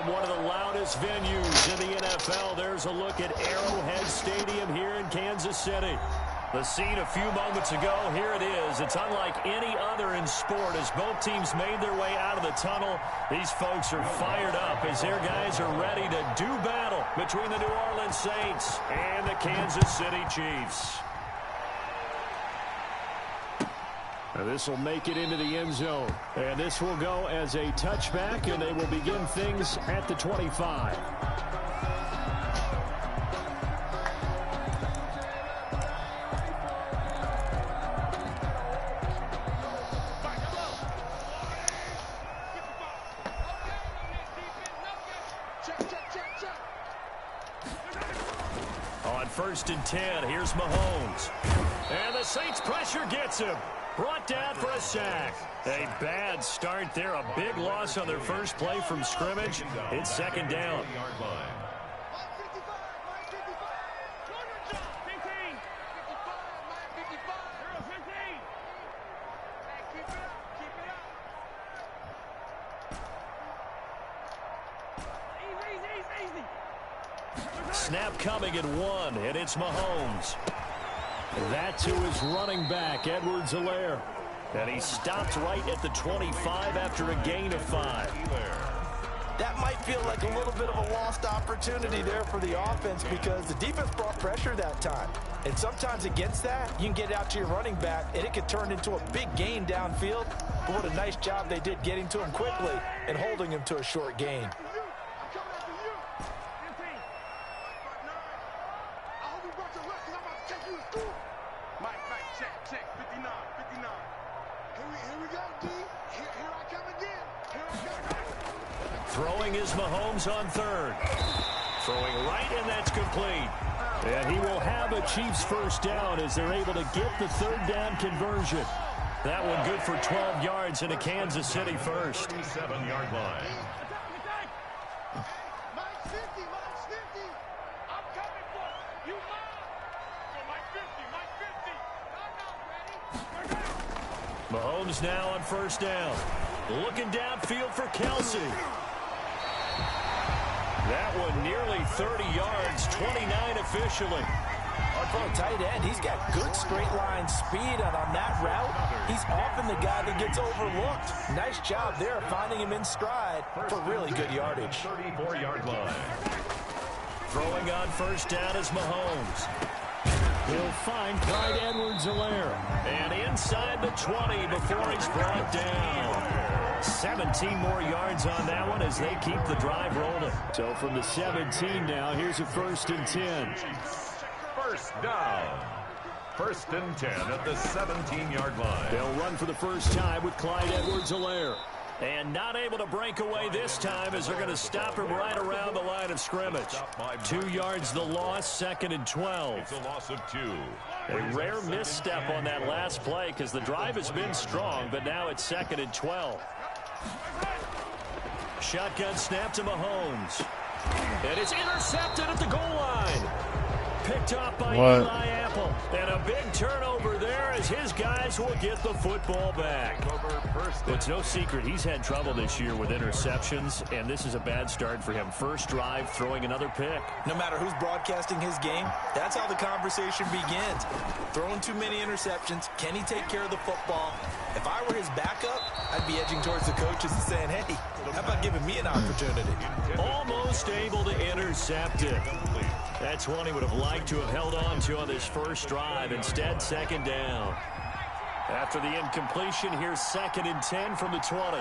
From one of the loudest venues in the NFL, there's a look at Arrowhead Stadium here in Kansas City. The scene a few moments ago, here it is. It's unlike any other in sport as both teams made their way out of the tunnel. These folks are fired up as their guys are ready to do battle between the New Orleans Saints and the Kansas City Chiefs. This will make it into the end zone. And this will go as a touchback, and they will begin things at the 25. On 1st and 10, here's Mahomes. And the Saints pressure gets him. Brought down for a sack. A bad start there. A big loss on their first play from scrimmage. It's 2nd down. Snap coming at 1, and it's Mahomes. That to his running back, Edwards-Helaire. And he stopped right at the 25 after a gain of 5. That might feel like a little bit of a lost opportunity there for the offense because the defense brought pressure that time. And sometimes against that, you can get out to your running back, and it could turn into a big gain downfield. But what a nice job they did getting to him quickly and holding him to a short gain. Throwing is Mahomes on 3rd. Throwing right, and that's complete. And he will have a Chiefs first down as they're able to get the 3rd down conversion. That one good for 12 yards and a Kansas City first. 37-yard line. Mahomes now on 1st down. Looking downfield for Kelsey. That one nearly 30 yards, 29 officially. For a tight end, he's got good straight line speed, and on that route, he's often the guy that gets overlooked. Nice job there finding him in stride for really good yardage. 34-yard line. Throwing on 1st down is Mahomes. He'll find Clyde Edwards-Helaire. And inside the 20 before he's brought down. 17 more yards on that one as they keep the drive rolling. So from the 17 now, here's a 1st and 10. First down. 1st and 10 at the 17-yard line. They'll run for the first time with Clyde Edwards-Helaire. And not able to break away this time as they're going to stop him right around the line of scrimmage. 2 yards the loss, 2nd and 12. It's a loss of 2. A rare misstep on that last play because the drive has been strong, but now it's 2nd and 12. Shotgun snap to Mahomes. And it's intercepted at the goal line. Picked off by Eli Apple. And a big turnover there as his guys will get the football back. It's no secret he's had trouble this year with interceptions, and this is a bad start for him. First drive, throwing another pick. No matter who's broadcasting his game, that's how the conversation begins. Throwing too many interceptions, can he take care of the football? If I were his backup, I'd be edging towards the coaches and saying, hey, how about giving me an opportunity? Almost able to intercept it. That's one he would have liked to have held on to on this first drive. Instead, 2nd down. After the incompletion, here's 2nd and 10 from the 20.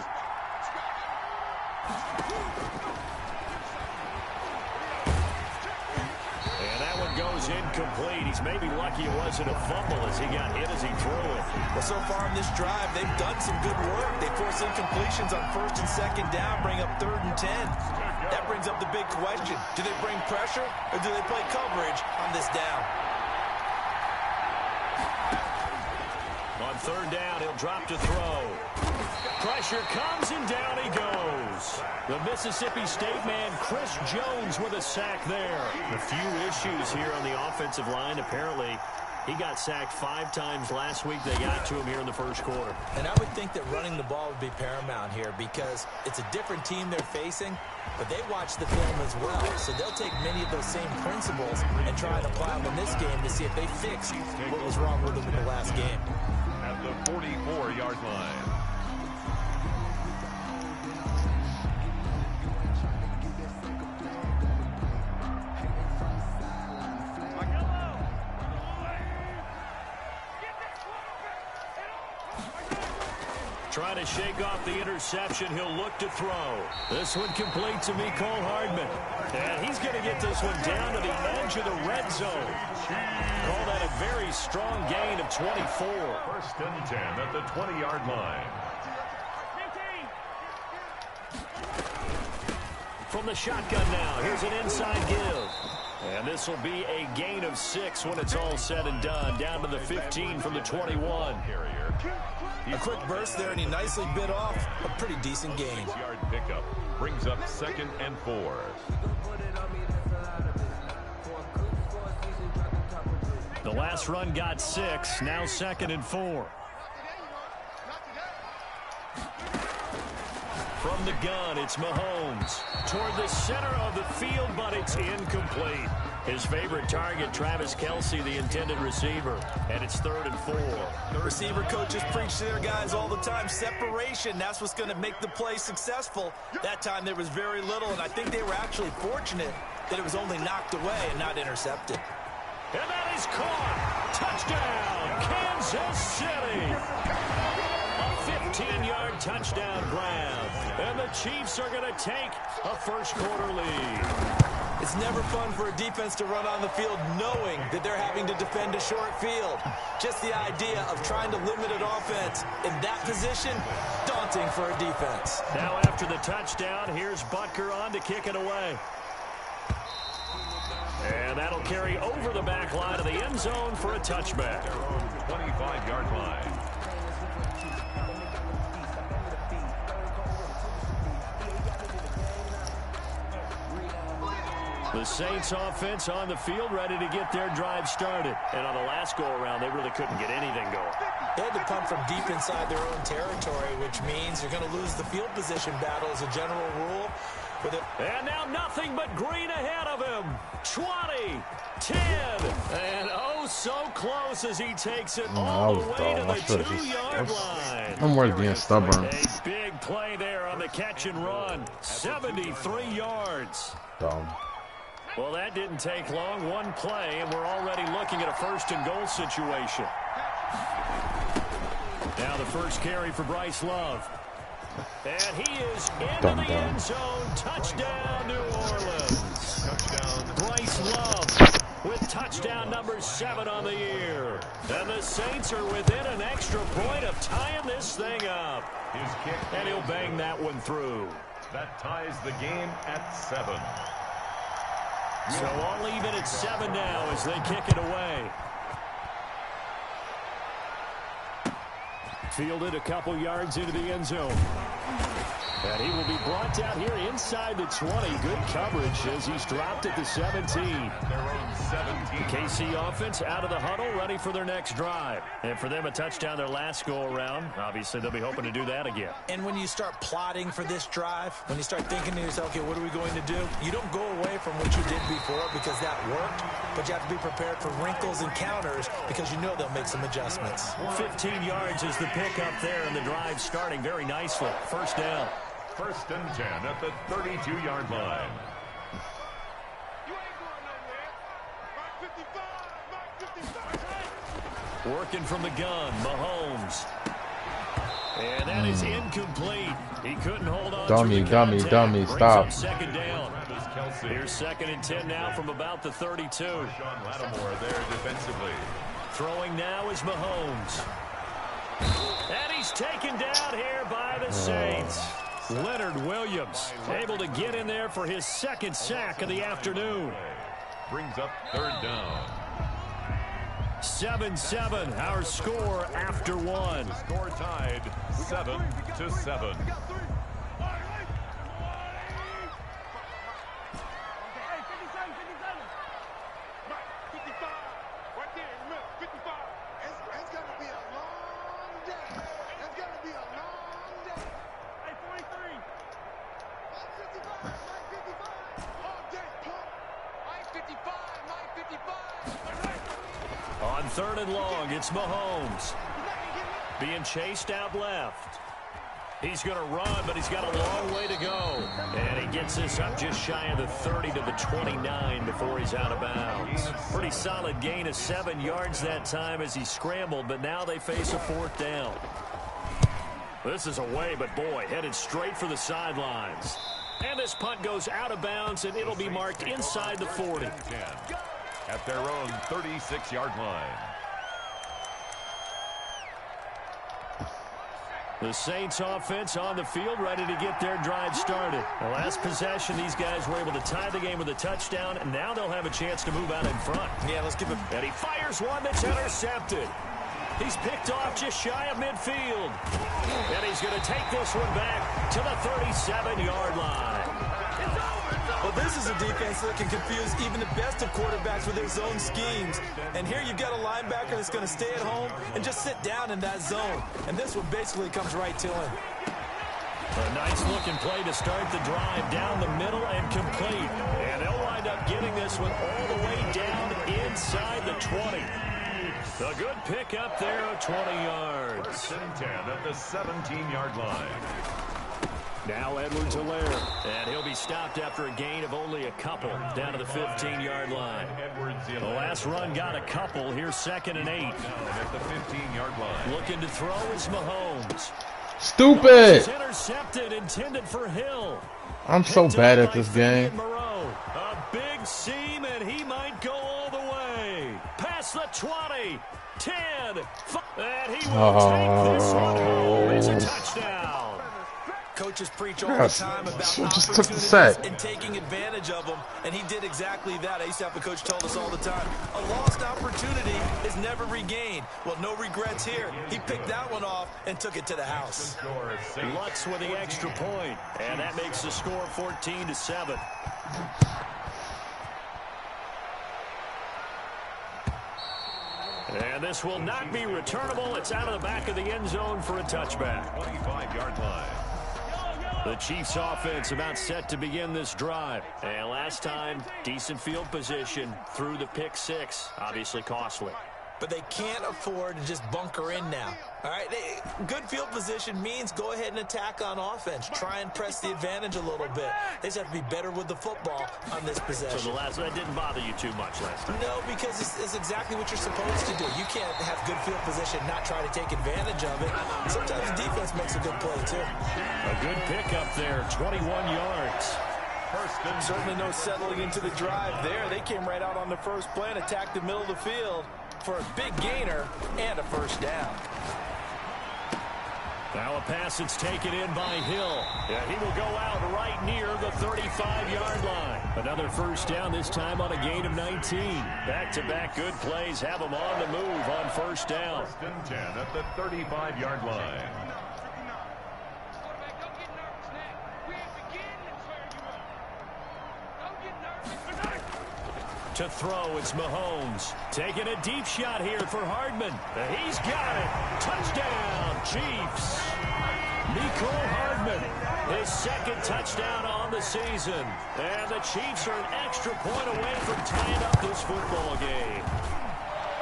And that one goes incomplete. He's maybe lucky it wasn't a fumble as he got hit as he threw it. Well, so far in this drive, they've done some good work. They force incompletions on 1st and 2nd down, bring up 3rd and 10. That brings up the big question. Do they bring pressure or do they play coverage on this down? On 3rd down, he'll drop to throw. Pressure comes and down he goes. The Mississippi State man, Chris Jones, with a sack there. A few issues here on the offensive line. Apparently, He got sacked 5 times last week. They got to him here in the first quarter. And I would think that running the ball would be paramount here because it's a different team they're facing, but they watch the film as well. So they'll take many of those same principles and try and apply them in this game to see if they fix what was wrong with them in the last game. At the 44-yard line. Trying to shake off the interception. He'll look to throw. This one complete to Mecole Hardman. And he's going to get this one down to the edge of the red zone. Call that a very strong gain of 24. First and 10 at the 20-yard line. From the shotgun now, here's an inside give. And this will be a gain of 6 when it's all said and done. Down to the 15 from the 21. A quick burst there, and he nicely bit off a pretty decent gain. Yard pickup brings up 2nd and 4. The last run got 6. Now 2nd and 4. From the gun, it's Mahomes. Toward the center of the field, but it's incomplete. His favorite target, Travis Kelce, the intended receiver. And it's 3rd and 4. The receiver coaches preach to their guys all the time. Separation, that's what's going to make the play successful. That time there was very little, and I think they were actually fortunate that it was only knocked away and not intercepted. And that is caught. Touchdown, Kansas City. A 15-yard touchdown grab. And the Chiefs are going to take a first-quarter lead. It's never fun for a defense to run on the field knowing that they're having to defend a short field. Just the idea of trying to limit an offense in that position, daunting for a defense. Now after the touchdown, here's Butker on to kick it away. And that'll carry over the back line of the end zone for a touchback. 25-yard line. The Saints offense on the field, ready to get their drive started. And on the last go-around, they really couldn't get anything going. They had to punt from deep inside their own territory, which means you're going to lose the field position battle as a general rule. And now nothing but green ahead of him. 20, 10, and oh so close as he takes it all the way to the 2-yard line. I'm worried being stubborn. A big play there on the catch and run. 73 yards. Dumb. Well, that didn't take long. One play, and we're already looking at a 1st and goal situation. Now the first carry for Bryce Love. And he is into the end zone. Touchdown, New Orleans. Touchdown, Bryce Love with touchdown number 7 on the year. And the Saints are within an extra point of tying this thing up. His kick, and he'll bang that one through. That ties the game at 7. So all even at 7 now as they kick it away. Fielded a couple yards into the end zone. And he will be brought down here inside the 20. Good coverage as he's dropped at the 17. Their own 17. KC offense out of the huddle, ready for their next drive. And for them, a touchdown their last go-around. Obviously, they'll be hoping to do that again. And when you start plotting for this drive, when you start thinking to yourself, okay, what are we going to do? You don't go away from what you did before because that worked, but you have to be prepared for wrinkles and counters because you know they'll make some adjustments. 15 yards is the pickup there, and the drive starting very nicely. First down. 1st and 10 at the 32-yard line. Working from the gun, Mahomes. And that is incomplete. He couldn't hold on dummy, to the dummy, contact. dummy, Brings stop. Up 2nd down. Here's 2nd and 10 now from about the 32. Sean Lattimore there defensively. Throwing now is Mahomes. And he's taken down here by the Saints. Leonard Williams able to get in there for his 2nd sack of the afternoon. Brings up 3rd down. 7-7, our score after 1. Score tied 7-7. On 3rd and long, it's Mahomes. Being chased out left. He's going to run, but he's got a long way to go. And he gets this up just shy of the 30 to the 29 before he's out of bounds. Pretty solid gain of 7 yards that time as he scrambled, but now they face a 4th down. This is away, but boy, headed straight for the sidelines. And this punt goes out of bounds, and it'll be marked inside the 40. At their own 36-yard line. The Saints offense on the field, ready to get their drive started. The last possession, these guys were able to tie the game with a touchdown, and now they'll have a chance to move out in front. Yeah, let's give him. And he fires one that's intercepted. He's picked off just shy of midfield. And he's going to take this one back to the 37-yard line. Well, this is a defense that can confuse even the best of quarterbacks with their zone schemes. And here you've got a linebacker that's going to stay at home and just sit down in that zone. And this one basically comes right to him. A nice-looking play to start the drive down the middle and complete. And they'll wind up getting this one all the way down inside the 20. A good pick up there of 20 yards. 1st and 10 at the 17-yard line. Now Edwards-Helaire, and he'll be stopped after a gain of only a couple down to the 15-yard line. The last run got a couple. Here's 2nd and 8. At the 15-yard line. Looking to throw is Mahomes. Stupid! Intercepted, intended for Hill. I'm so bad at this game. A big seam, and he might go all the way. Past the 20, 10, 5, and he will take this one home. It's a touchdown. Coaches preach all the time about just took the set and taking advantage of them, and he did exactly that. I used to have a coach told us all the time, a lost opportunity is never regained. Well, no regrets here. He picked that one off and took it to the house. Lutz with the extra point, and that makes the score 14-7. And this will not be returnable. It's out of the back of the end zone for a touchback. 25-yard line. The Chiefs offense about set to begin this drive. And last time, decent field position through the pick 6. Obviously costly. But they can't afford to just bunker in now. All right, good field position means go ahead and attack on offense. Try and press the advantage a little bit. They just have to be better with the football on this possession. So that didn't bother you too much last time? No, because it's exactly what you're supposed to do. You can't have good field position and not try to take advantage of it. Sometimes the defense makes a good play, too. A good pickup there, 21 yards. Certainly no settling into the drive there. They came right out on the first play and attacked the middle of the field for a big gainer and a 1st down. Now a pass that's taken in by Hill. And he will go out right near the 35-yard line. Another 1st down, this time on a gain of 19. Back-to-back good plays have them on the move on 1st down. 1st and 10 at the 35-yard line. To throw, it's Mahomes. Taking a deep shot here for Hardman. He's got it. Touchdown, Chiefs. Mecole Hardman, his 2nd touchdown on the season. And the Chiefs are an extra point away from tying up this football game.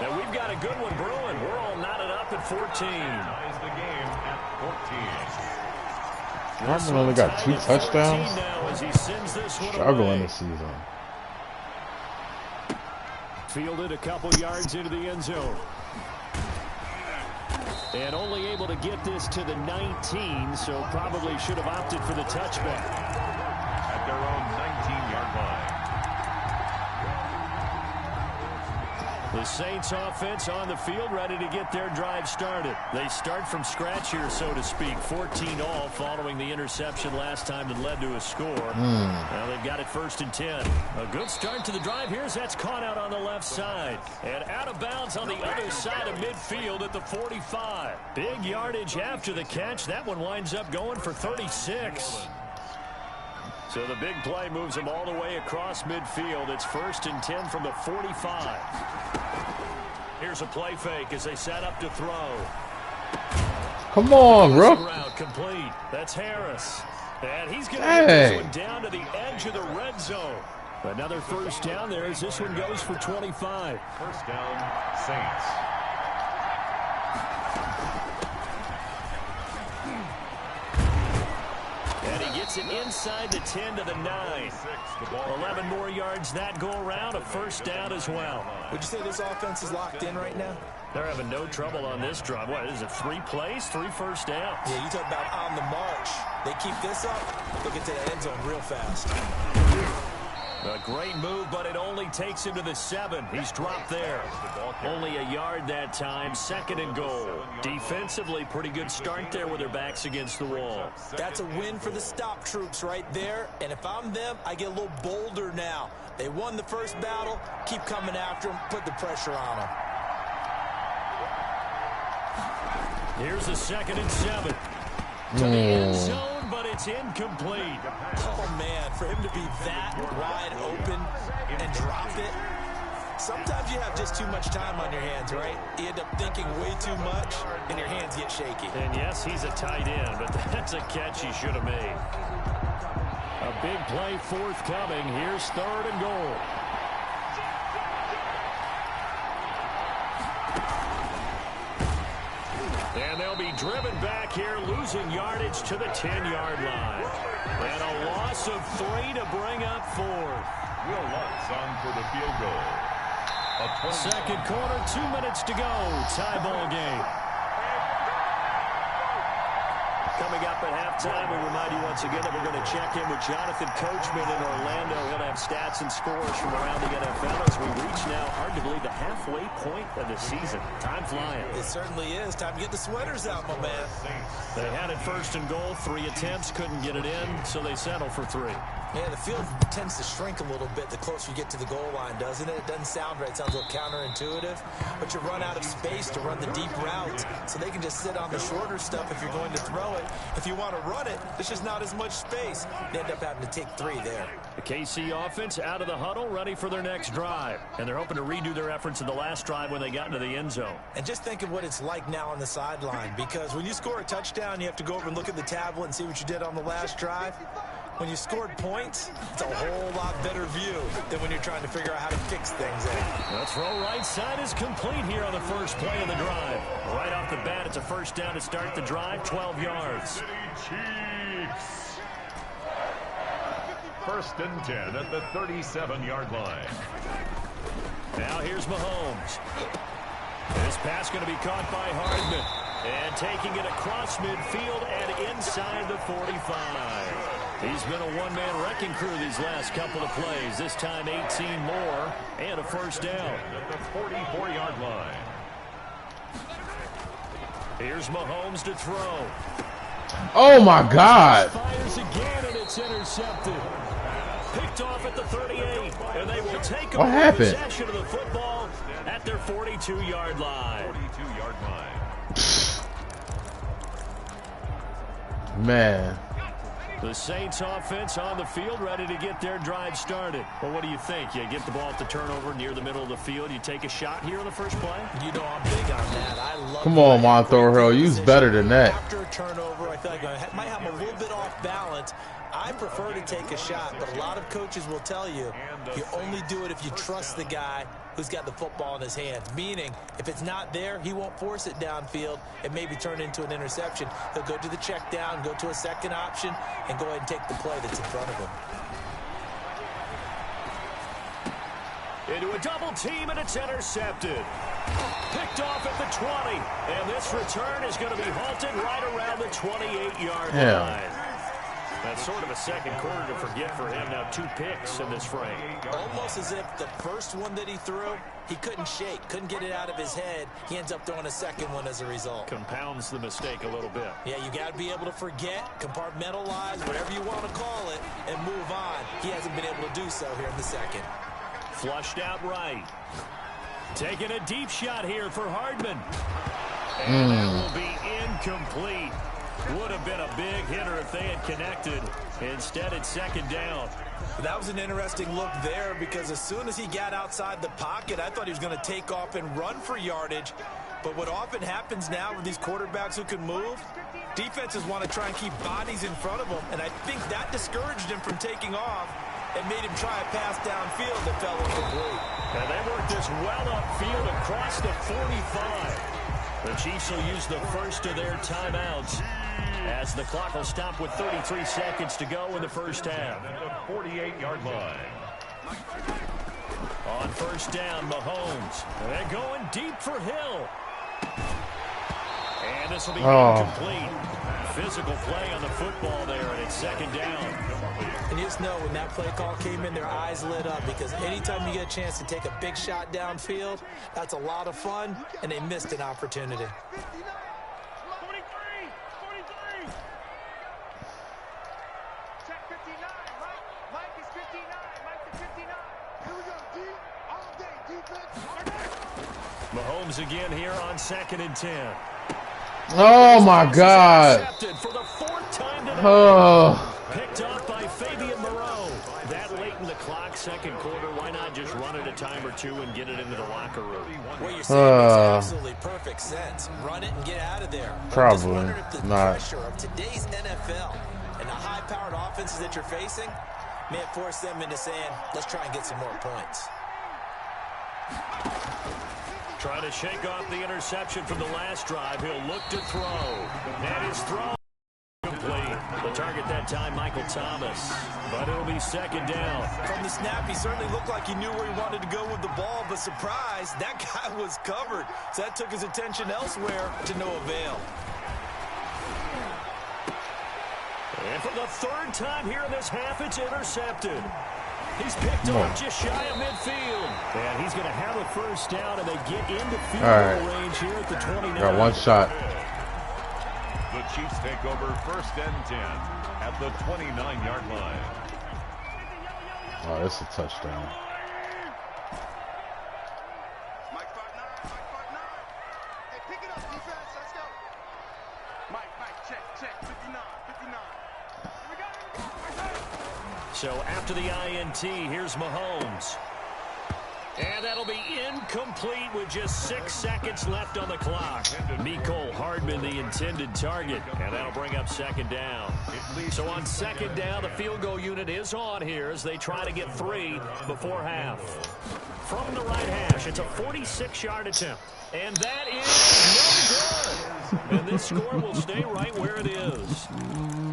And we've got a good one brewing. We're all knotted up at 14. Ties the game at 14. Hardman only got 2 touchdowns. Now as he sends this one Struggling away. this season. Fielded a couple yards into the end zone. And only able to get this to the 19, so probably should have opted for the touchback. At their own 19-yard line. The Saints offense on the field ready to get their drive started. They start from scratch here, so to speak. 14 all following the interception last time that led to a score. Now they've got it 1st and 10. A good start to the drive. Here's that's caught out on the left side. And out of bounds on the other side of midfield at the 45. Big yardage after the catch. That one winds up going for 36. So the big play moves them all the way across midfield. It's 1st and 10 from the 45. Here's a play fake as they set up to throw. Come on, bro. Route complete. That's Harris. And he's going to get this one down to the edge of the red zone. Another first down there as this one goes for 25. First down, Saints. And he gets it inside the 10 to the 9. 11 more yards that go around, a first down as well. Would you say this offense is locked in right now? They're having no trouble on this drive. What is it, 3 plays, 3 first downs? Yeah, you talk about on the march. They keep this up, they'll get to that end zone real fast. A great move, but it only takes him to the 7. He's dropped there. Only a yard that time, 2nd and goal. Defensively, pretty good start there with their backs against the wall. That's a win for the stop troops right there. And if I'm them, I get a little bolder now. They won the first battle. Keep coming after them. Put the pressure on them. Here's a 2nd and 7. To the end zone, but it's incomplete. Oh, man, for him to be that wide open and drop it. Sometimes you have just too much time on your hands, right? You end up thinking way too much, and your hands get shaky. And yes, he's a tight end, but that's a catch he should have made. A big play forthcoming. Here's 3rd and goal. And they'll be driven back here, losing yardage to the 10-yard line. And a loss of 3 to bring up 4th. Will Lutz on for the field goal. Second quarter, 2 minutes to go. Tie ball game. Coming up at halftime, we remind you once again that we're going to check in with Jonathan Coachman in Orlando. He'll have stats and scores from around the NFL as we reach now, hard to believe, the halfway point of the season. Time flying. It certainly is. Time to get the sweaters out, my man. They had it 1st and goal, 3 attempts, couldn't get it in, so they settle for 3. Yeah, the field tends to shrink a little bit the closer you get to the goal line, doesn't it? It doesn't sound right. It sounds a little counterintuitive. But you run out of space to run the deep routes, so they can just sit on the shorter stuff if you're going to throw it. If you want to run it, there's just not as much space. They end up having to take 3 there. The KC offense out of the huddle, ready for their next drive. And they're hoping to redo their efforts in the last drive when they got into the end zone. And just think of what it's like now on the sideline, because when you score a touchdown, you have to go over and look at the tablet and see what you did on the last drive. When you scored points, it's a whole lot better view than when you're trying to figure out how to fix things. The throw right side is complete here on the first play of the drive. Right off the bat, it's a first down to start the drive, 12 yards. Chiefs. 1st and 10 at the 37-yard line. Now here's Mahomes. This pass going to be caught by Hardman. And taking it across midfield and inside the 45. He's been a one-man wrecking crew these last couple of plays. This time 18 more and a first down. At the 44-yard line. Here's Mahomes to throw. Oh, my God. Fires again, and it's intercepted. Picked off at the 38, and they will take possession of the football at their 42-yard line. 42-yard line. Man. The Saints offense on the field, ready to get their drive started. Well, what do you think? You get the ball at the turnover near the middle of the field. You take a shot here on the first play? You know I'm big on that. I love Come on, Monthorhill. You's better than that. After a turnover, I feel like I might have a little bit off balance. I prefer to take a shot, but a lot of coaches will tell you you only do it if you trust the guy who's got the football in his hands. Meaning, if it's not there, he won't force it downfield and maybe turn into an interception. He'll go to the check down, go to a second option, and go ahead and take the play that's in front of him. Into a double team, and it's intercepted. Picked off at the 20, and this return is going to be halted right around the 28-yard line. That's sort of a second quarter to forget for him. Now 2 picks in this frame. Almost as if the first one that he threw, he couldn't shake, couldn't get it out of his head. He ends up throwing a second one as a result. Compounds the mistake a little bit. Yeah, you got to be able to forget, compartmentalize, whatever you want to call it, and move on. He hasn't been able to do so here in the second. Flushed out right. Taking a deep shot here for Hardman. And that will be incomplete. Would have been a big hitter if they had connected. Instead, it's second down. That was an interesting look there because as soon as he got outside the pocket, I thought he was going to take off and run for yardage. But what often happens now with these quarterbacks who can move, defenses want to try and keep bodies in front of them, and I think that discouraged him from taking off. It made him try a pass downfield that fell incomplete. And they worked this well upfield across the 45. The Chiefs will use the first of their timeouts as the clock will stop with 33 seconds to go in the first half. At the 48-yard line. On first down, Mahomes. They're going deep for Hill. And this will be incomplete. Physical play on the football there, and it's second down. And you just know when that play call came in, their eyes lit up, because anytime you get a chance to take a big shot downfield, that's a lot of fun, and they missed an opportunity. Mahomes again here on 2nd and 10. Oh my God. For the 4th time today. Oh. Picked off by Fabian Moreau. That late in the clock, second quarter. Why not just run it a time or two and get it into the locker room? What you're saying makes absolutely perfect sense. Run it and get out of there. Probably if the not. Pressure of today's NFL and the high-powered offenses that you're facing may force them into saying, let's try and get some more points. Trying to shake off the interception from the last drive. He'll look to throw. And his throw complete. The target that time, Michael Thomas. But it'll be second down. From the snap, he certainly looked like he knew where he wanted to go with the ball, but surprise, that guy was covered. So that took his attention elsewhere to no avail. And for the 3rd time here in this half, it's intercepted. He's picked off just shy of midfield. And he's going to have a first down, and they get into field goal range here at the 29. Got one shot. The Chiefs take over 1st and 10 at the 29-yard line. Oh, that's a touchdown. Mike 5-9, Mike 5-9. Hey, pick it up, defense. Let's go. Mike, check. 59. So after the INT, here's Mahomes. And that'll be incomplete with just 6 seconds left on the clock. Mecole Hardman, the intended target. And that'll bring up second down. So on second down, the field goal unit is on here as they try to get 3 before half. From the right hash, it's a 46-yard attempt. And that is no good. And this score will stay right where it is.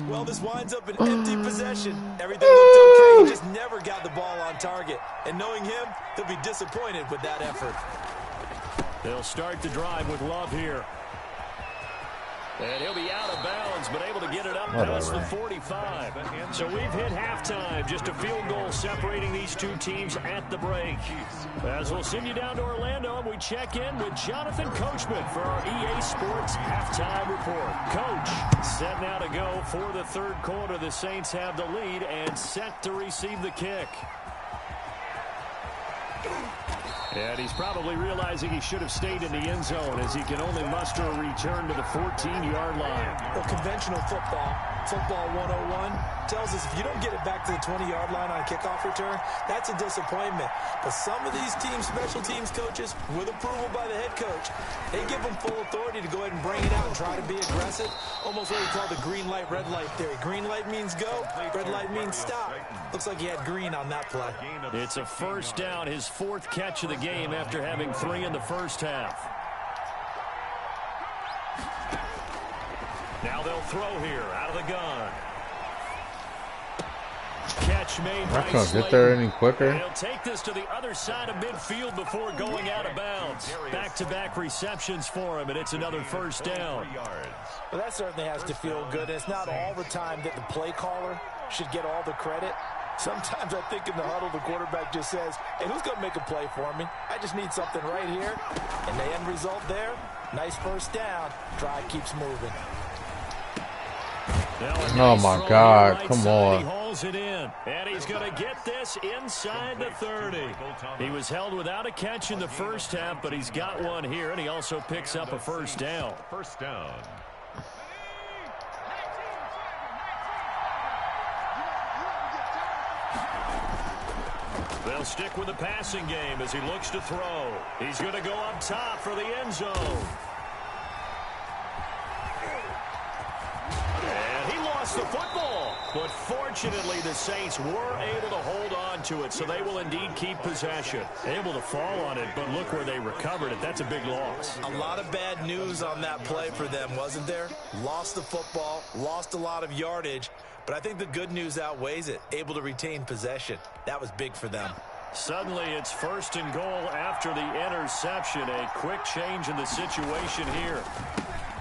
Well, this winds up an empty possession. Everything looked okay. He just never got the ball on target. And knowing him, he'll be disappointed with that effort. They'll start the drive with Love here. And he'll be out of bounds, but able to get it up past the 45. So we've hit halftime. Just a field goal separating these two teams at the break. As we'll send you down to Orlando, and we check in with Jonathan Coachman for our EA Sports Halftime Report. Coach, set now to go for the 3rd quarter. The Saints have the lead and set to receive the kick. And he's probably realizing he should have stayed in the end zone as he can only muster a return to the 14-yard line. Well, conventional football 101, tells us if you don't get it back to the 20-yard line on a kickoff return, that's a disappointment. But some of these teams, special teams coaches, with approval by the head coach, they give them full authority to go ahead and bring it out and try to be aggressive. Almost what we call the green light, red light theory. Green light means go, red light means stop. Looks like he had green on that play. It's a first down, his 4th catch of the game after having 3 in the first half. Now they'll throw here out of the gun. Catch made by Not gonna get there any quicker. He'll take this to the other side of midfield before going out of bounds. Back-to-back receptions for him, and it's another first down. Well, that certainly has to feel good. It's not all the time that the play caller should get all the credit. Sometimes I think in the huddle, the quarterback just says, hey, who's going to make a play for me? I just need something right here. And the end result there, nice first down. Drive keeps moving. Oh, my God. Come on. He hauls it in, and he's going to get this inside the 30. He was held without a catch in the first half, but he's got one here, and he also picks up a first down. First down. They'll stick with the passing game as he looks to throw. He's going to go up top for the end zone. And he lost the football. But fortunately, the Saints were able to hold on to it, so they will indeed keep possession. Able to fall on it, but look where they recovered it. That's a big loss. A lot of bad news on that play for them, wasn't there? Lost the football, lost a lot of yardage, but I think the good news outweighs it. Able to retain possession. That was big for them. Suddenly, it's 1st and goal after the interception. A quick change in the situation here.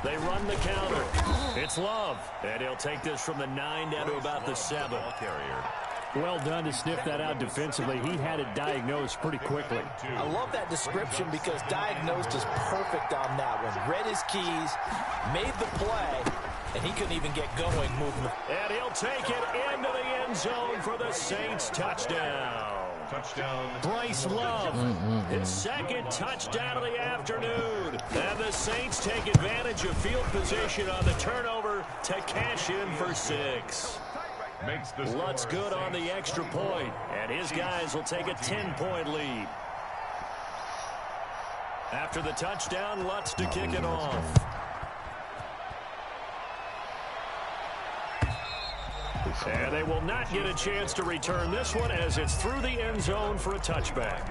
They run the counter. It's Love. And he'll take this from the 9 down to about the 7. Well done to sniff that out defensively. He had it diagnosed pretty quickly. I love that description because diagnosed is perfect on that one. Read his keys, made the play, and he couldn't even get going moving. And he'll take it into the end zone for the Saints touchdown. Touchdown. Bryce Love, his 2nd touchdown of the afternoon. And the Saints take advantage of field position on the turnover to cash in for 6. Makes the Lutz good on the extra point, and his guys will take a 10-point lead. After the touchdown, Lutz to kick it off. And they will not get a chance to return this one as it's through the end zone for a touchback.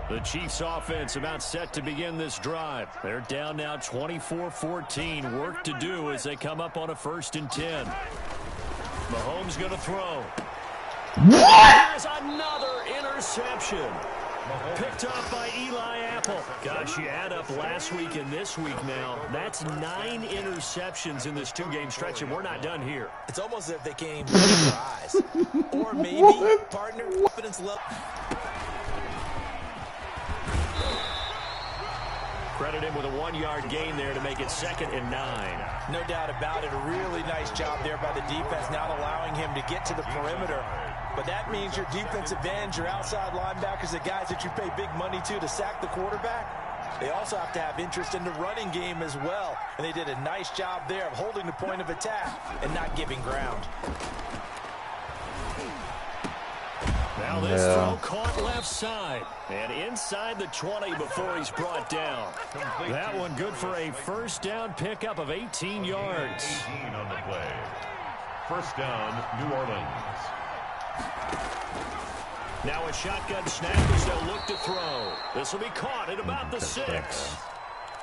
The Chiefs offense about set to begin this drive. They're down now 24-14. Work to do as they come up on a 1st and 10. Mahomes going to throw. There's another interception. Picked up by Eli Apple. Gosh, you add up last week and this week now. That's 9 interceptions in this 2-game stretch, and we're not done here. It's almost as if they can't even believe their eyes. Or maybe, partner, confidence level. Credit him with a 1-yard gain there to make it 2nd and 9. No doubt about it. A really nice job there by the defense, not allowing him to get to the perimeter. But that means your defensive ends, your outside linebackers, the guys that you pay big money to sack the quarterback, they also have to have interest in the running game as well. And they did a nice job there of holding the point of attack and not giving ground. Now this throw caught left side. And inside the 20 before he's brought down. That one good for a 1st down pickup of 18 yards. 18 on the play. 1st down, New Orleans. Now a shotgun snap as they'll look to throw. This will be caught at about the 6.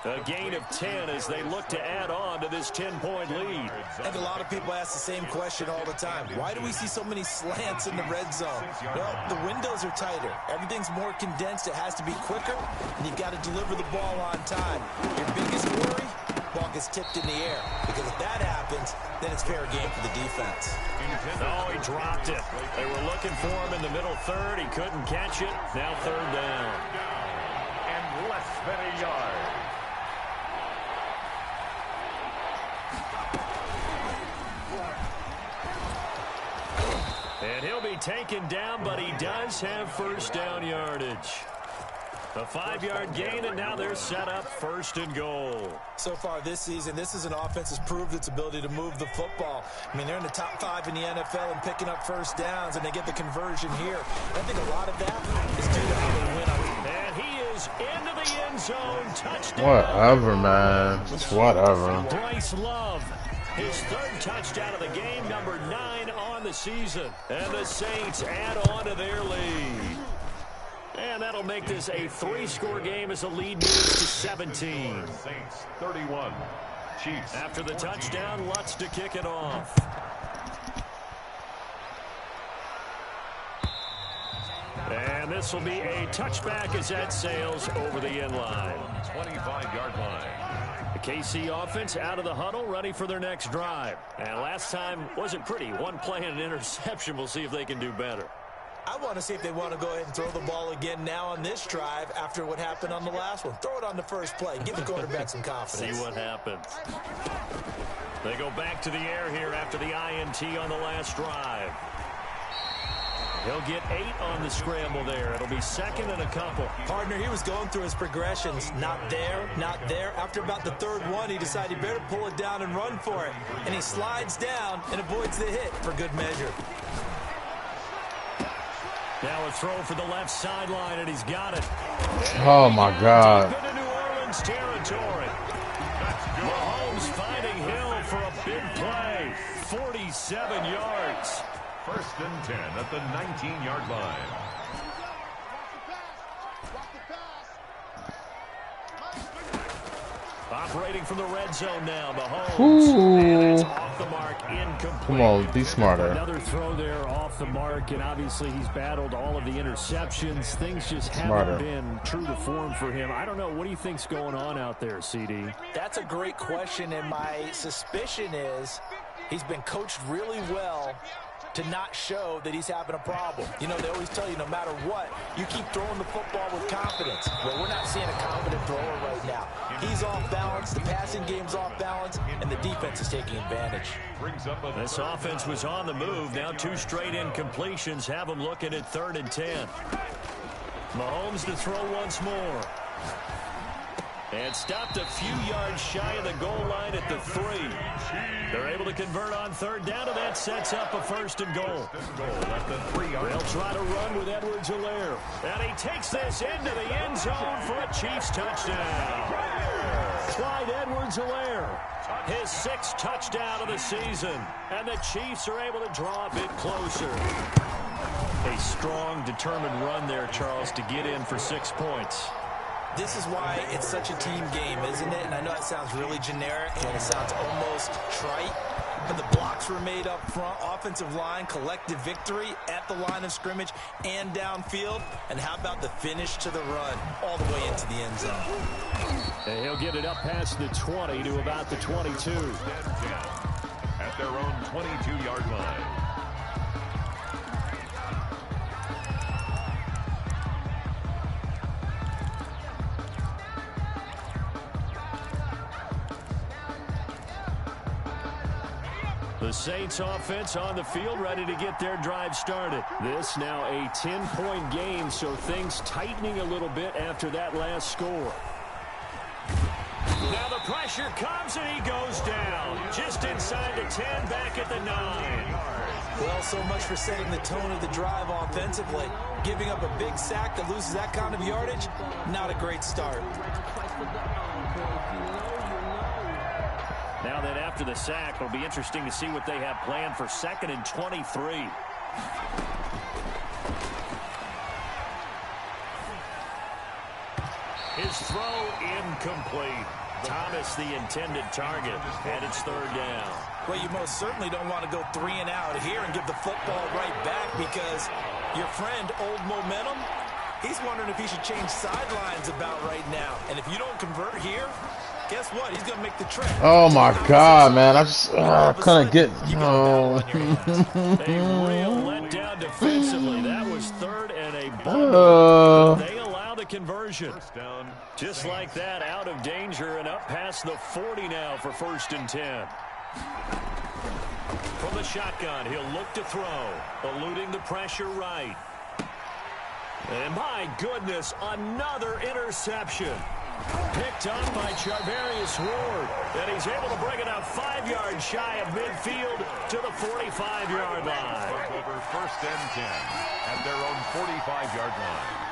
A gain of 10 as they look to add on to this 10-point lead. I think a lot of people ask the same question all the time. Why do we see so many slants in the red zone? Well, the windows are tighter. Everything's more condensed. It has to be quicker, and you've got to deliver the ball on time. Your biggest worry, ball gets tipped in the air. Because if that happens, then it's fair game for the defense. Oh, he dropped it. They were looking for him in the middle 3rd. He couldn't catch it. Now 3rd down. And less than a yard. And he'll be taken down, but he does have 1st down yardage. A 5-yard gain, and now they're set up 1st and goal. So far this season, this is an offense that's proved its ability to move the football. I mean, they're in the top 5 in the NFL and picking up 1st downs, and they get the conversion here. I think a lot of that is due to how they win on. And he is into the end zone. Touchdown. Whatever, man. Just whatever. Bryce Love. His 3rd touchdown of the game, number 9 on the season. And the Saints add on to their lead. And that'll make this a 3-score game as the lead moves to 17. Saints 31. Chiefs. After the touchdown, Lutz to kick it off. And this will be a touchback as that sails over the end line. 25-yard line. The KC offense out of the huddle, ready for their next drive. And last time wasn't pretty. One play and an interception. We'll see if they can do better. I want to see if they want to go ahead and throw the ball again now on this drive after what happened on the last one. Throw it on the first play. Give the quarterback some confidence. See what happens. They go back to the air here after the INT on the last drive. He'll get 8 on the scramble there. It'll be 2nd and a couple. Partner, he was going through his progressions. Not there, not there. After about the 3rd one, he decided he better pull it down and run for it. And he slides down and avoids the hit for good measure. Now a throw for the left sideline, and he's got it. Oh, my God. Deep into New Orleans territory. Mahomes finding Hill for a big and 10 at the 19-yard line. Operating from the red zone now, Mahomes. Ooh. And it's off the mark, incomplete. Come on, be smarter. Another throw there off the mark, and obviously he's battled all of the interceptions. Things just haven't been true to form for him. I don't know. What do you think's going on out there, CD? That's a great question, and my suspicion is he's been coached really well to not show that he's having a problem. You know, they always tell you no matter what, you keep throwing the football with confidence. Well, we're not seeing a confident thrower right now. He's off balance, the passing game's off balance, and the defense is taking advantage. This offense was on the move. Now 2 straight incompletions have them looking at 3rd and 10. Mahomes to throw once more. And stopped a few yards shy of the goal line at the 3. They're able to convert on 3rd down, and that sets up a 1st and goal. They'll try to run with Edwards-Helaire. And he takes this into the end zone for a Chiefs touchdown. Clyde Edwards-Helaire, his 6th touchdown of the season. And the Chiefs are able to draw a bit closer. A strong, determined run there, Charles, to get in for 6 points. This is why it's such a team game, isn't it? And I know it sounds really generic and it sounds almost trite, but the blocks were made up front, offensive line, collective victory at the line of scrimmage and downfield. And how about the finish to the run all the way into the end zone? And he'll get it up past the 20 to about the 22. At their own 22-yard line. The Saints offense on the field, ready to get their drive started. This now a 10-point game, so things tightening a little bit after that last score. Now the pressure comes and he goes down. Just inside the 10, back at the 9. Well, so much for setting the tone of the drive offensively. Giving up a big sack that loses that kind of yardage, not a great start. Now then, after the sack, it'll be interesting to see what they have planned for 2nd and 23. His throw incomplete. Thomas the intended target, and it's 3rd down. Well, you most certainly don't want to go 3 and out here and give the football right back because your friend, Old Momentum, he's wondering if he should change sidelines about right now. And if you don't convert here, guess what? He's going to make the trip. Oh, my God, man. I just couldn't get... Oh. A real letdown defensively. That was 3rd and a ball. They allow the conversion. Just like that, out of danger and up past the 40 now for 1st and 10. From the shotgun, he'll look to throw. Eluding the pressure right. And my goodness, another interception. Picked up by Charvarius Ward. And he's able to bring it out 5 yards shy of midfield to the 45-yard line. Over 1st and 10 at their own 45-yard line.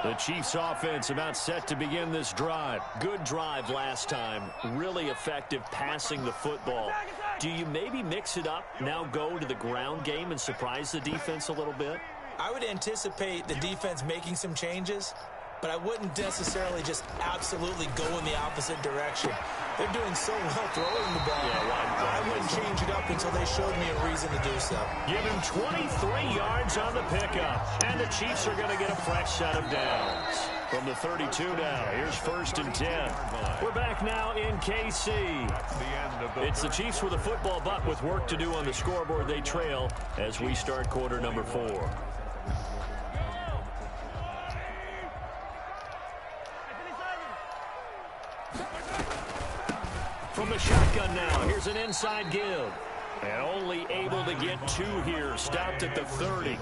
The Chiefs offense about set to begin this drive. Good drive last time. Really effective passing the football. Do you maybe mix it up, now go to the ground game and surprise the defense a little bit? I would anticipate the defense making some changes, but I wouldn't necessarily just absolutely go in the opposite direction. They're doing so well throwing the ball. I wouldn't change it up until they showed me a reason to do so. Give him 23 yards on the pickup, and the Chiefs are going to get a fresh set of downs. From the 32 now, here's 1st and 10. We're back now in KC. It's the Chiefs with a football, but with work to do on the scoreboard. They trail as we start quarter number 4. From the shotgun now, here's an inside give. And only able to get 2 here, stopped at the 30.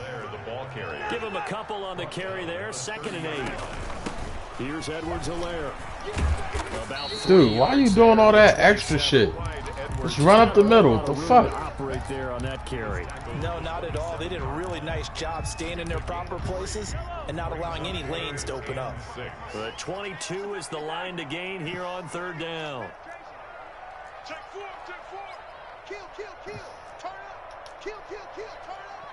Give him a couple on the carry there, 2nd and 8. Here's Edwards-Helaire. Dude, why are you doing all that extra shit? Just run up the middle. What the fuck? Operate there on that carry. No, not at all. They did a really nice job staying in their proper places and not allowing any lanes to open up. The 22 is the line to gain here on 3rd down. Check 4, check 4. Kill, kill, kill. Turn up. Kill, kill, kill. Turn it up.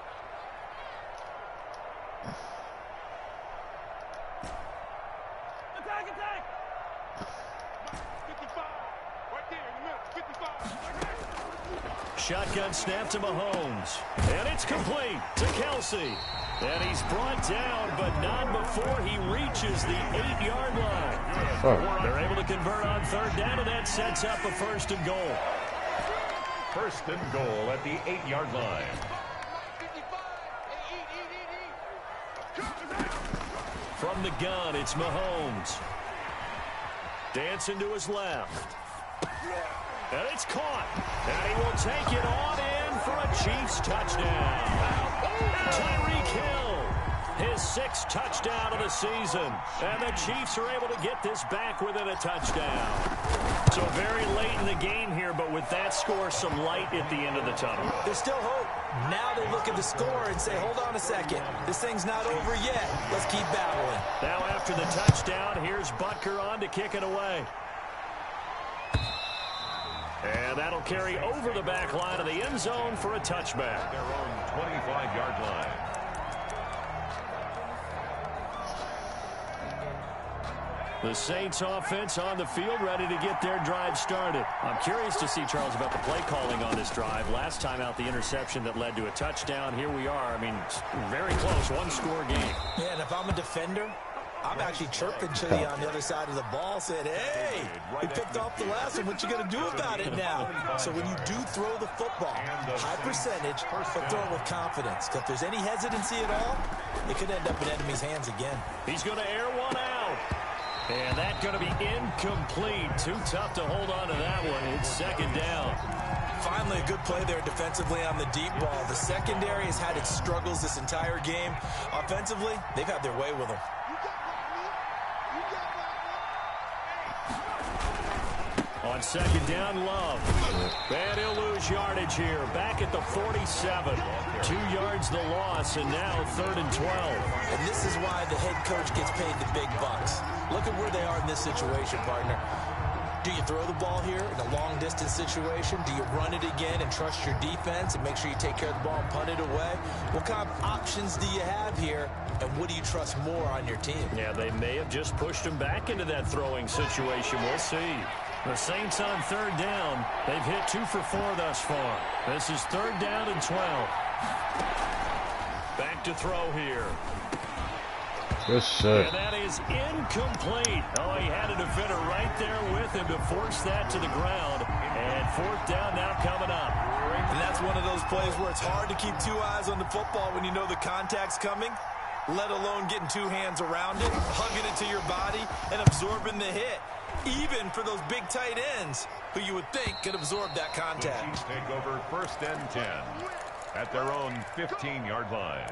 Attack, attack. 55. Right there in the middle. 55. Shotgun snap to Mahomes. And it's complete to Kelsey. And he's brought down, but not before he reaches the 8-yard line. Oh. They're able to convert on third down, and that sets up a first and goal. First and goal at the 8-yard line. 55. From the gun, it's Mahomes. Dancing to his left. And it's caught. And he will take it on in for a Chiefs touchdown. Tyreek Hill, his 6th touchdown of the season. And the Chiefs are able to get this back within a touchdown. So very late in the game here, but with that score, some light at the end of the tunnel. There's still hope. Now they look at the score and say, hold on a second. This thing's not over yet. Let's keep battling. Now after the touchdown, here's Butker on to kick it away. And that'll carry over the back line of the end zone for a touchback. Their own 25-yard line. The Saints offense on the field ready to get their drive started. I'm curious to see, Charles, about the play calling on this drive. Last time out, the interception that led to a touchdown. Here we are. I mean, very close, one-score game. Yeah, and if I'm a defender, I'm actually chirping Chili on the other side of the ball, saying, hey, we picked off the last one. What you going to do about it now? So when you do throw the football, high percentage, but throw it with confidence. If there's any hesitancy at all, it could end up in enemy's hands again. He's going to air one out. And that's going to be incomplete. Too tough to hold on to that one. It's second down. Finally, a good play there defensively on the deep ball. The secondary has had its struggles this entire game. Offensively, they've had their way with them. On second down, Love. And he'll lose yardage here. Back at the 47. 2 yards the loss, and now 3rd and 12. And this is why the head coach gets paid the big bucks. Look at where they are in this situation, partner. Do you throw the ball here in a long-distance situation? Do you run it again and trust your defense and make sure you take care of the ball and punt it away? What kind of options do you have here, and what do you trust more on your team? Yeah, they may have just pushed him back into that throwing situation. We'll see. The Saints on third down. They've hit 2 for 4 thus far. This is 3rd down and 12. Back to throw here. Good shit. And that is incomplete. Oh, he had a defender right there with him to force that to the ground. And 4th down now coming up. And that's one of those plays where it's hard to keep 2 eyes on the football when you know the contact's coming, let alone getting 2 hands around it, hugging it to your body, and absorbing the hit. Even for those big tight ends who you would think could absorb that contact. The Chiefs take over 1st and 10 at their own 15-yard line.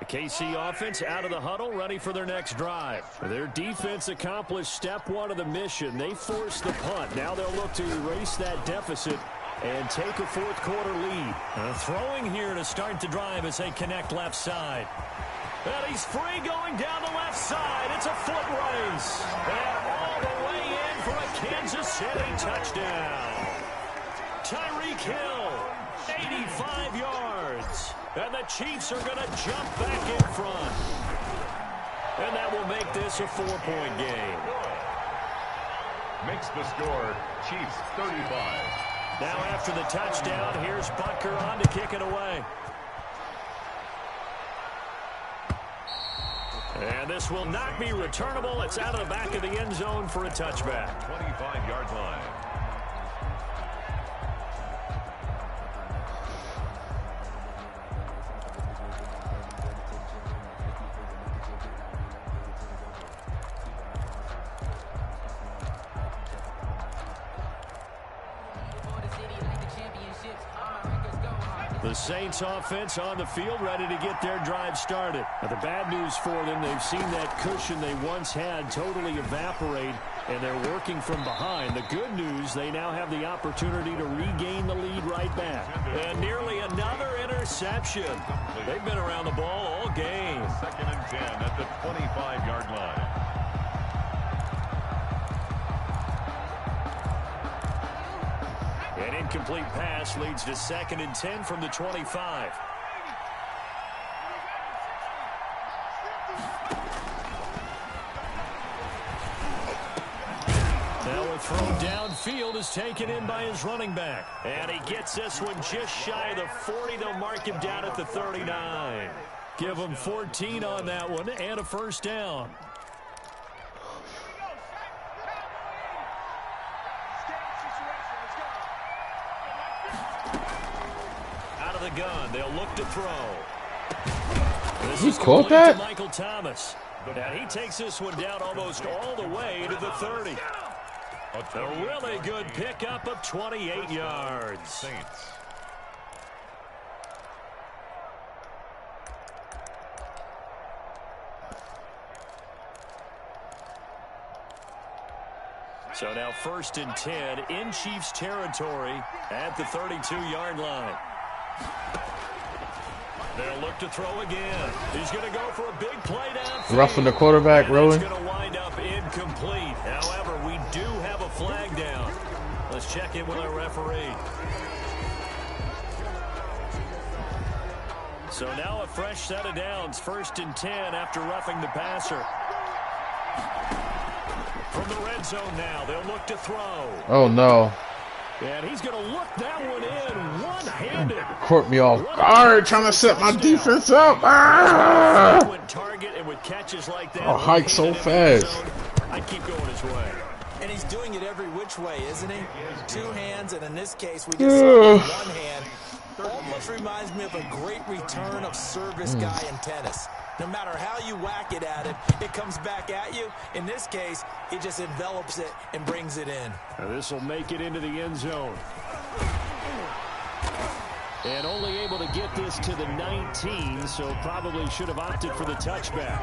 The KC offense out of the huddle, ready for their next drive. Their defense accomplished step 1 of the mission. They forced the punt. Now they'll look to erase that deficit and take a 4th quarter lead. Throwing here to start the drive as they connect left side. And he's free going down the left side. It's a foot race. And all the way in for a Kansas City touchdown. Tyreek Hill, 85 yards. And the Chiefs are going to jump back in front. And that will make this a 4-point game. Makes the score Chiefs 35. Now after the touchdown, here's Butker on to kick it away. And this will not be returnable. It's out of the back of the end zone for a touchback. 25-yard line. The Saints offense on the field ready to get their drive started. Now, the bad news for them, they've seen that cushion they once had totally evaporate, and they're working from behind. The good news, they now have the opportunity to regain the lead right right back. And nearly another interception. They've been around the ball all game. 2nd and 10 at the 25-yard line. An incomplete pass leads to 2nd and 10 from the 25. Now a throw downfield is taken in by his running back. And he gets this one just shy of the 40. They'll mark him down at the 39. Give him 14 on that one and a first down. Out of the gun, they'll look to throw. This You is caught complete to that? Michael Thomas. And he takes this one down almost all the way to the 30. A really good pickup of 28 yards. Saints. So now 1st and 10 in Chiefs territory at the 32-yard line. They'll look to throw again. He's going to go for a big play downfield. Roughing the quarterback, really? It's going to wind up incomplete. However, we do have a flag down. Let's check in with our referee. So now a fresh set of downs. 1st and 10 after roughing the passer. From the red zone now, they'll look to throw. Oh, no. And he's going to look that one in one-handed. Caught me off guard trying to set my defense up. Ah! Target and with catches like that, I'll hike so fast. I keep going his way. And he's doing it every which way, isn't he? 2 hands, and in this case, we just saw it with 1 hand. Almost reminds me of a great return of service guy in tennis. No matter how you whack it at him, it comes back at you. In this case, he just envelops it and brings it in. This will make it into the end zone. And only able to get this to the 19, so probably should have opted for the touchback.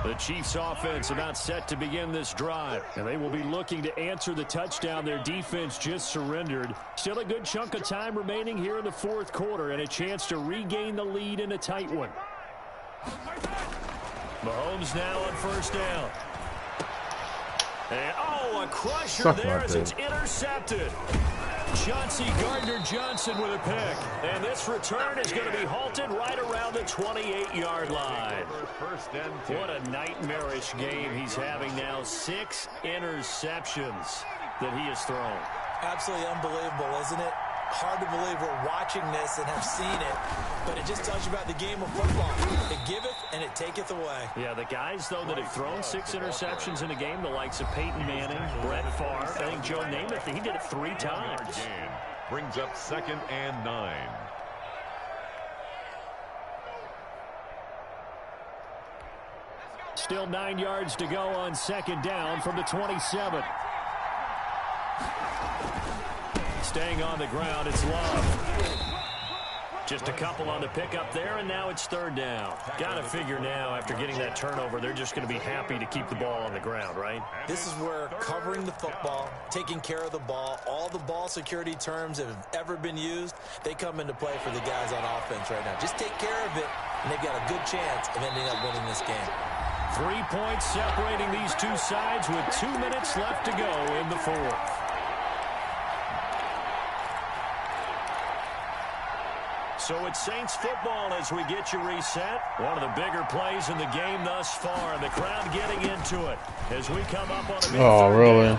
The Chiefs offense about set to begin this drive. And they will be looking to answer the touchdown their defense just surrendered. Still a good chunk of time remaining here in the 4th quarter and a chance to regain the lead in a tight one. Mahomes now on 1st down. And, a crusher there as it's intercepted. Chauncey Gardner-Johnson with a pick. And this return is going to be halted right around the 28-yard line. What a nightmarish game he's having now. 6 interceptions that he has thrown. Absolutely unbelievable, isn't it? Hard to believe we're watching this and have seen it, but it just tells you about the game of football. It giveth and it taketh away. Yeah, the guys, though, that have thrown 6 interceptions in a game, the likes of Peyton Manning, Brett Favre, I think Joe Namath, he did it 3 times. Brings up 2nd and 9. Still 9 yards to go on 2nd down from the 27. Staying on the ground, it's Love. Just a couple on the pickup there, and now it's 3rd down. Got to figure now, after getting that turnover, they're just going to be happy to keep the ball on the ground, right? This is where covering the football, taking care of the ball, all the ball security terms that have ever been used, they come into play for the guys on offense right now. Just take care of it, and they've got a good chance of ending up winning this game. 3 points separating these two sides with 2 minutes left to go in the 4th. So it's Saints football as we get you reset. One of the bigger plays in the game thus far, and the crowd getting into it as we come up on a Oh, really?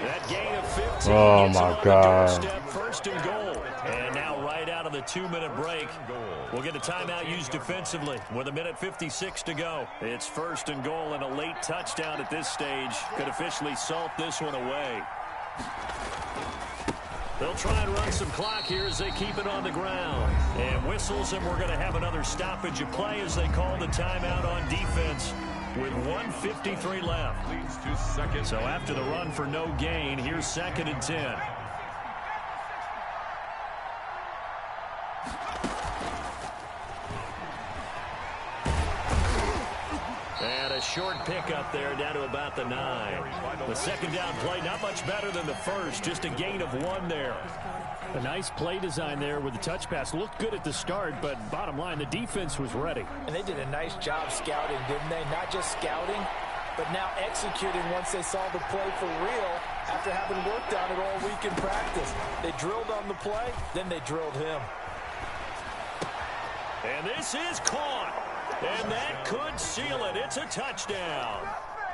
That gain of 15. Oh, my God. 1st and goal. And now right out of the 2-minute break, we'll get a timeout used defensively with 1:56 to go. It's 1st and goal, and a late touchdown at this stage could officially salt this one away. They'll try and run some clock here as they keep it on the ground. And whistles, and we're going to have another stoppage of play as they call the timeout on defense with 1:53 left. Leads to 2nd. So after the run for no gain, here's 2nd and 10. short pickup there down to about the 9. The second down play, not much better than the first, just a gain of 1 there. A nice play design there with the touch pass. Looked good at the start, but bottom line, the defense was ready. And they did a nice job scouting, didn't they? Not just scouting, but now executing once they saw the play for real after having worked on it all week in practice. They drilled on the play, then they drilled him. And this is caught. And that could seal it. It's a touchdown.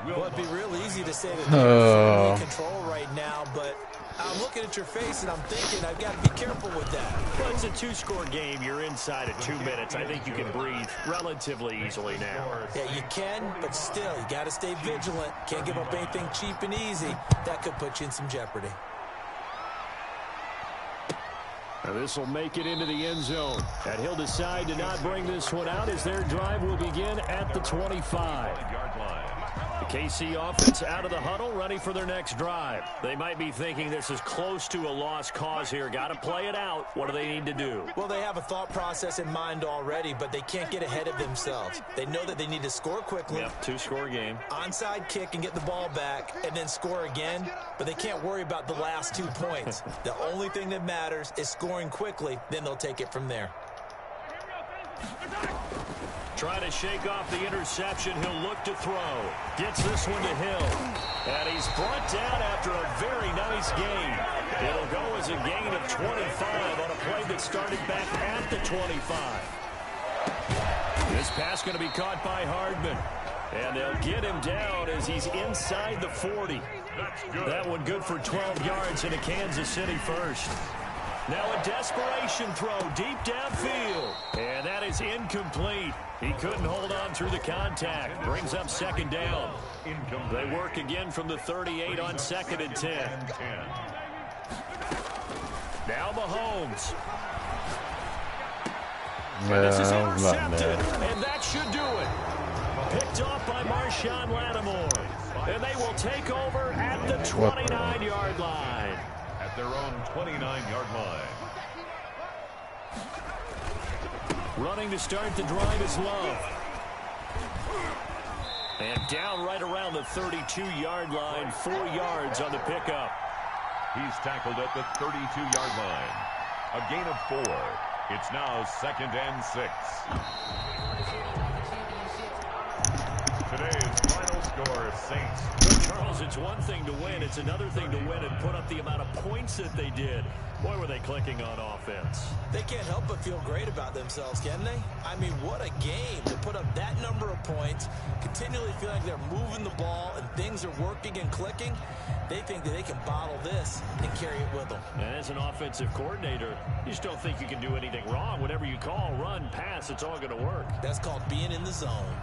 Well, it'd be real easy to say that they're in control right now, but I'm looking at your face and I'm thinking I've got to be careful with that. Well, it's a 2-score game. You're inside of 2 minutes. I think you can breathe relatively easily now. Yeah, you can, but still, you got to stay vigilant. Can't give up anything cheap and easy. That could put you in some jeopardy. Now this will make it into the end zone. And he'll decide to not bring this one out as their drive will begin at the 25-yard line. The KC offense out of the huddle, ready for their next drive. They might be thinking this is close to a lost cause here. Got to play it out. What do they need to do? Well, they have a thought process in mind already, but they can't get ahead of themselves. They know that they need to score quickly. Yep, 2-score game. Onside kick and get the ball back and then score again, but they can't worry about the last 2 points. The only thing that matters is scoring quickly, then they'll take it from there. Trying to shake off the interception. He'll look to throw. Gets this one to Hill. And he's brought down after a very nice gain. It'll go as a gain of 25 on a play that started back at the 25. This pass going to be caught by Hardman. And they'll get him down as he's inside the 40. That one good for 12 yards in a Kansas City first. Now a desperation throw deep downfield. And that is incomplete. He couldn't hold on through the contact. Brings up second down. They work again from the 38 on 2nd and 10. Now Mahomes. And this is intercepted. And that should do it. Picked off by Marshawn Lattimore. And they will take over at the 29-yard line. At their own 29-yard line. Running to start the drive is Love. And down right around the 32-yard line, 4 yards on the pickup. He's tackled at the 32-yard line. A gain of 4. It's now 2nd and 6. Today's final score, Saints. Charles, it's one thing to win. It's another thing to win and put up the amount of points that they did. Boy, were they clicking on offense. They can't help but feel great about themselves, can they? I mean, what a game to put up that number of points, continually feel like they're moving the ball and things are working and clicking. They think that they can bottle this and carry it with them. And as an offensive coordinator, you just don't think you can do anything wrong. Whatever you call, run, pass, it's all going to work. That's called being in the zone.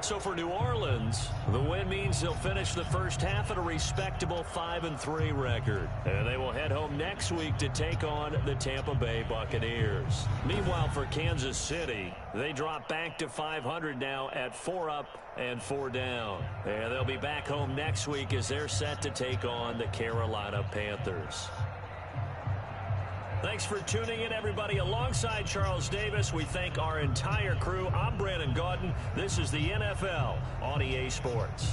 So for New Orleans, the win means they'll finish the first half at a respectable 5-3 record. And they will head home next week to take on the Tampa Bay Buccaneers. Meanwhile, for Kansas City, they drop back to 500 now at 4 up and 4 down. And they'll be back home next week as they're set to take on the Carolina Panthers. Thanks for tuning in, everybody. Alongside Charles Davis, we thank our entire crew. I'm Brandon Gaudin. This is the NFL on EA Sports.